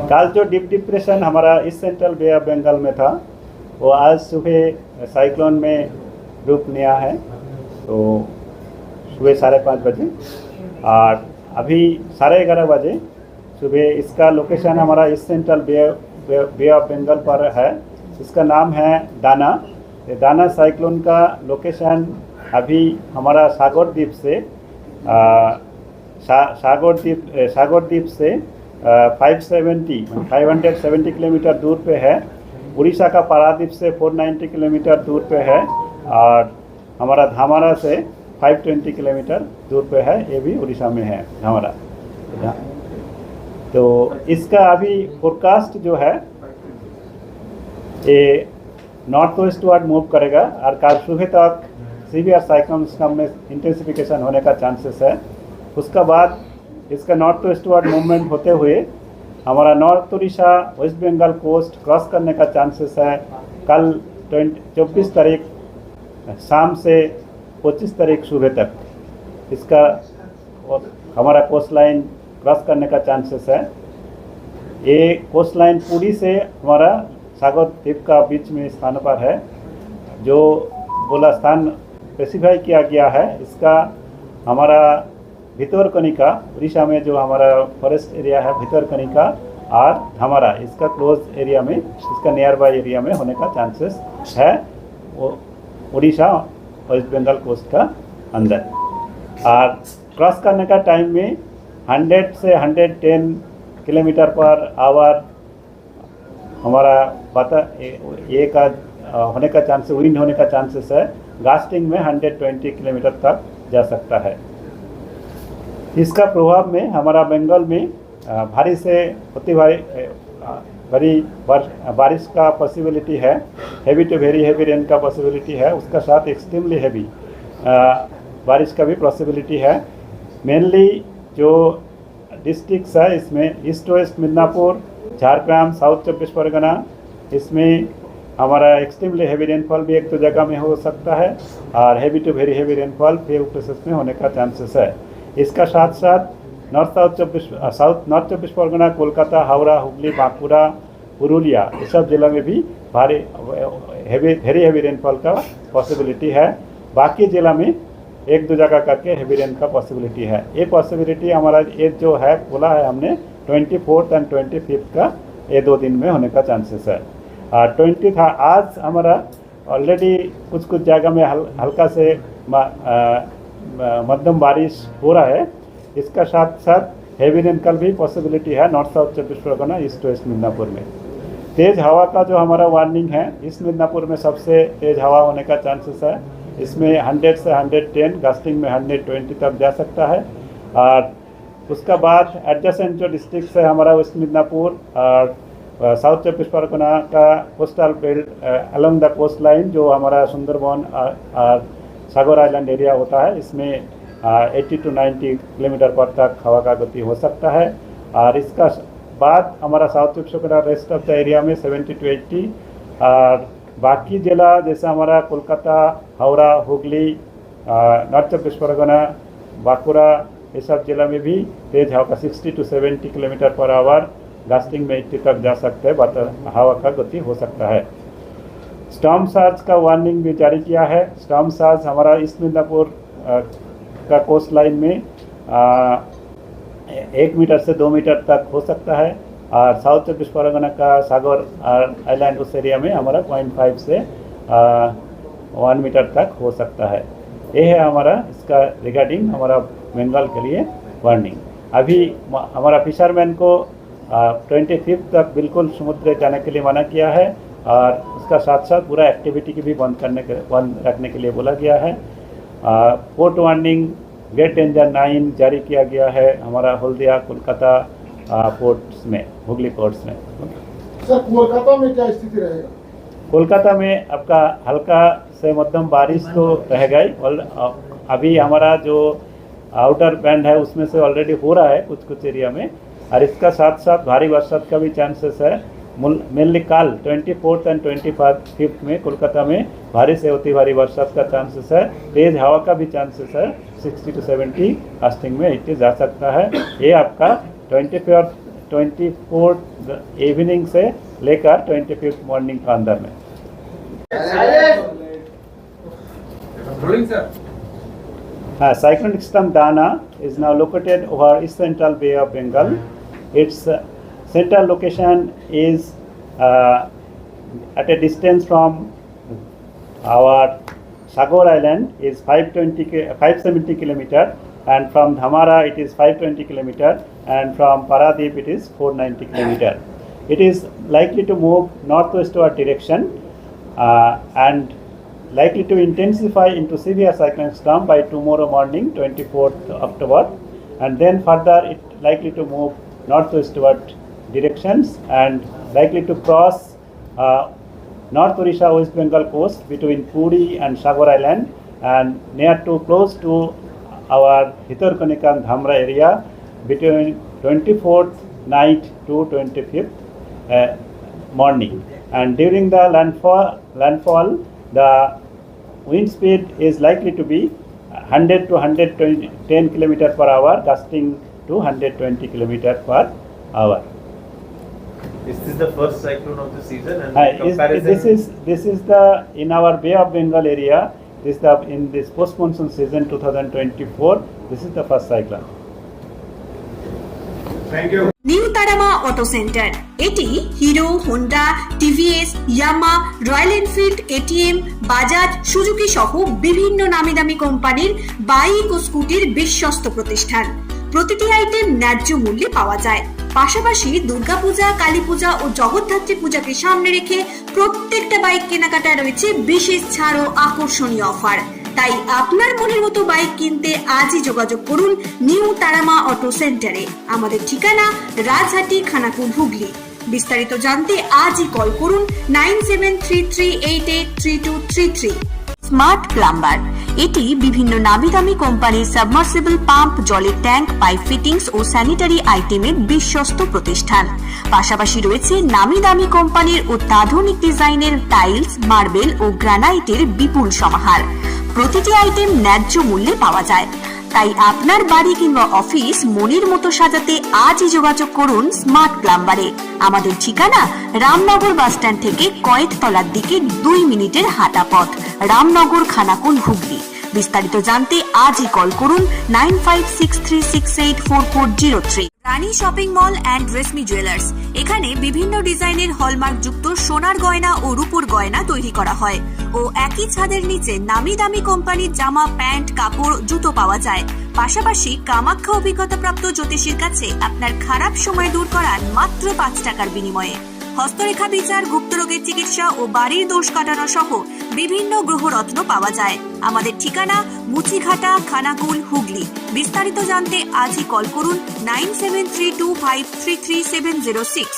कल जो deep depression हमारा इस सेंट्रल बे ऑफ बंगाल में था वो आज सुबह साइक्लोन में रूप लिया है। तो सुबह 5:30 बजे और अभी 11:30 बजे सुबह इसका लोकेशन हमारा इस सेंट्रल बे ऑफ बंगाल पर है। इसका नाम है दाना। दाना साइक्लोन का लोकेशन अभी हमारा सागर द्वीप से सागर द्वीप से 570 किलोमीटर दूर पे है। उड़ीसा का पारादीप से 490 किलोमीटर दूर पे है और हमारा धामरा से 520 किलोमीटर दूर पे है। ये भी उड़ीसा में है धामरा। तो इसका अभी फोरकास्ट जो है ये नॉर्थ वेस्ट वार्ड मूव करेगा और कल सुबह तक सीवियर साइक्लोन में इंटेंसिफिकेशन होने का चांसेस है। उसका बाद इसका नॉर्थ वेस्ट वार्ड मूवमेंट होते हुए हमारा north Orissa West Bengal coast cross करने का चांसेस है। कल 24 तारीख शाम से 25 तारीख सुबह तक इसका हमारा कोस्ट लाइन क्रॉस करने का चांसेस है। ये कोस्ट लाइन पूरी से हमारा सागर द्वीप का बीच में स्थान पर है। जो बोला स्थान स्पेसिफाई किया गया है इसका हमारा भितरकनिका उड़ीसा में जो हमारा फॉरेस्ट एरिया है भितरकनिका और धामरा इसका क्लोज एरिया में इसका नियर बाई एरिया में होने का चांसेस है। वो उड़ीसा वेस्ट बंगाल कोस्ट का अंदर और क्रॉस करने का टाइम में 100 से 110 किलोमीटर पर आवर हमारा ये का होने का चांसेस विंड होने का चांसेस है। गास्टिंग में 120 किलोमीटर तक जा सकता है। इसका प्रभाव में हमारा बंगाल में भारी से अति भारी बारिश का पॉसिबिलिटी है। Heavy to very heavy rain का पॉसिबिलिटी है। उसका साथ एक्सट्रीमली हेवी बारिश का भी पॉसिबिलिटी है। मेनली जो डिस्ट्रिक्ट्स है इसमें east west Midnapore, Jhargram, south 24 Pargana, इसमें हमारा एक्सट्रीमली हेवी रेनफॉल भी एक दो जगह में हो सकता है और heavy to very heavy rainfall few places में होने का चांसेस है। इसका साथ साथ नॉर्थ नॉर्थ 24 परगना, कोलकाता, हावड़ा, हुगली, बांकुड़ा, पुरुलिया ये सब जिला में भी वेरी हेवी रेनफॉल का पॉसिबिलिटी है। बाकी जिला में एक दो जगह करके हेवी रेन का पॉसिबिलिटी है। ये पॉसिबिलिटी हमारा ये जो है बोला है हमने 24 और 25 का ये 2 दिन में होने का चांसेस है। और 20 था आज हमारा ऑलरेडी कुछ जगह में हल्का से मध्यम बारिश हो रहा है। इसका साथ साथ हेवी रेनफॉल भी पॉसिबिलिटी है north south 24 Pargana, east west Midnapore में। तेज़ हवा का जो हमारा वार्निंग है ईस्ट मिदनापुर में सबसे तेज़ हवा होने का चांसेस है। इसमें 100 से 110, गास्टिंग में 120 तक जा सकता है। और उसका बाद एडजेसेंट जो डिस्ट्रिक्ट है हमारा वेस्ट मिदनापुर और साउथ 24 परगना का coastal belt along the coast line जो हमारा सुंदरबन और सागर आइलैंड एरिया होता है इसमें 80 to 90 किलोमीटर पर तक हवा का गति हो सकता है। और इसका बाद हमारा south 24 Pargana rest of the area में 70 to 80 और बाकी जिला जैसे हमारा कोलकाता, हावड़ा, हुगली, नॉर्थ 24 परगना, बांकुड़ा ये सब जिला में भी तेज हवा का 60 to 70 kilometre per hour, gusting में 80 तक जा सकते हैं। हवा का गति हो सकता है। स्टॉर्म सर्ज का वार्निंग भी जारी किया है। स्टॉर्म सर्ज हमारा ईस्ट मिदनापुर का कोस्ट लाइन में 1 मीटर से 2 मीटर तक हो सकता है और साउथ 24 परगना का सागर आइलैंड उस एरिया में हमारा 0.5 से 1 मीटर तक हो सकता है। ये है हमारा इसका रिगार्डिंग हमारा बंगाल के लिए वार्निंग। अभी हमारा फिशरमैन को 25 तक बिल्कुल समुद्र जाने के लिए मना किया है और उसका साथ साथ पूरा एक्टिविटी की भी बंद रखने के लिए बोला गया है। पोर्ट वार्निंग ग्रेट डेंजर 9 जारी किया गया है हमारा हल्दिया, कोलकाता पोर्ट्स में, हुगली पोर्ट्स में। सर कोलकाता में क्या स्थिति रहेगा? कोलकाता में आपका हल्का से मध्यम बारिश तो रहेगा ही। और अभी हमारा जो आउटर बैंड है उसमें से ऑलरेडी हो रहा है कुछ एरिया में और इसका साथ साथ भारी बरसात का भी चांसेस है। मेनली कल 24 और 25 में कोलकाता में भारी से अति भारी बरसात का चांसेस है। तेज हवा का भी चांसेस है 60 to 70, कास्टिंग में 80 जा सकता है। ये आपका 25 24th इवनिंग से लेकर 25th मॉर्निंग का अंदर में। Cyclonic system Dana is now located over East Central Bay of Bengal. Its central location is at a distance from our Sagar Island is 570 kilometer, and from Dhamara it is 520 kilometer, and from Paradip it is 490 kilometer. It is likely to move northwestward direction and likely to intensify into severe cyclonic storm by tomorrow morning 24th October, and then further it likely to move northwestward directions and likely to cross North Odisha West Bengal coast between Puri and Sagar Island and near to close to our Hitorkonika and Dhamra area between 24th night to 25th morning. And during the landfall the wind speed is likely to be 100 to 110 km per hour, gusting to 120 km per hour. Is this the first cyclone of the season? And comparison? This is the in our Bay of Bengal area. In this post monsoon season 2024. This is the first cyclone. Thank you. New Tarama auto centre, এটি Hero, Honda, TVS, Yamaha, Royal Enfield, ATM, Bajaj, Suzuki সহ বিভিন্ন নামি দামি কোম্পানির bike ও স্কুটির বিশ্বস্ত প্রতিষ্ঠান। প্রতিটি item ন্যায্য মূল্যে পাওয়া যায়। পাশাপাশি দুর্গাপূজা, কালীপূজা ও জগদ্ধাত্রী পূজাকে সামনে রেখে প্রত্যেকটা বাইক কেনাকাটায় রয়েছে বিশেষ ছাড় ও আকর্ষণীয় অফার। তাই আপনার মনের মতো বাইক কিনতে আজই যোগাযোগ করুন নিউ তারামা অটো সেন্টারে। আমাদের ঠিকানা রাজহাটি, খানাকুল, হুগলি। বিস্তারিত জানতে আজই কল করুন 9733883233। স্মার্ট প্লাম্বার, এটি বিভিন্ন নামি দামি কোম্পানির সাবমার্সিবল পাম্প, জলের ট্যাঙ্ক, পাইপ ফিটিংস ও স্যানিটারি আইটেমের বিশ্বস্ত প্রতিষ্ঠান। পাশাপাশি রয়েছে নামি দামি কোম্পানির অত্যাধুনিক ডিজাইনের টাইলস, মার্বেল ও গ্রানাইটের বিপুল সমাহার। প্রতিটি আইটেম ন্যায্য মূল্যে পাওয়া যায়। তাই আপনার বাড়ি কিংবা অফিস মনের মতো সাজাতে আজই যোগাযোগ করুন স্মার্ট প্লাম্বারে। আমাদের ঠিকানা রামনগর বাসস্ট্যান্ড থেকে কয়েকতলার দিকে 2 মিনিটের হাঁটা পথ, রামনগর, খানাকুল, হুগলি। বিস্তারিত জানতে আজই কল করুন 9563684403। Rani shopping mall and Reshmi jewellers, এখানে বিভিন্ন ডিজাইনের হলমার্ক যুক্ত সোনার গয়না ও রূপোর গয়না তৈরি করা হয় ও একই ছাদের নিচে নামি দামি কোম্পানির জামা, প্যান্ট, কাপড়, জুতো পাওয়া যায়। পাশাপাশি কামাখ্যা অভিজ্ঞতাপ্রাপ্ত জ্যোতিষীর কাছে আপনার খারাপ সময় দূর করান মাত্র 5 টাকার বিনিময়ে। হস্তরেখা বিচার, গুপ্তরোগের চিকিৎসা ও বাড়ির দোষ কাটানো সহ বিভিন্ন গ্রহরত্ন পাওয়া যায়। আমাদের ঠিকানা মুচিঘাটা, খানাকুল, হুগলি। বিস্তারিত জানতে আজই কল করুন 9732533706।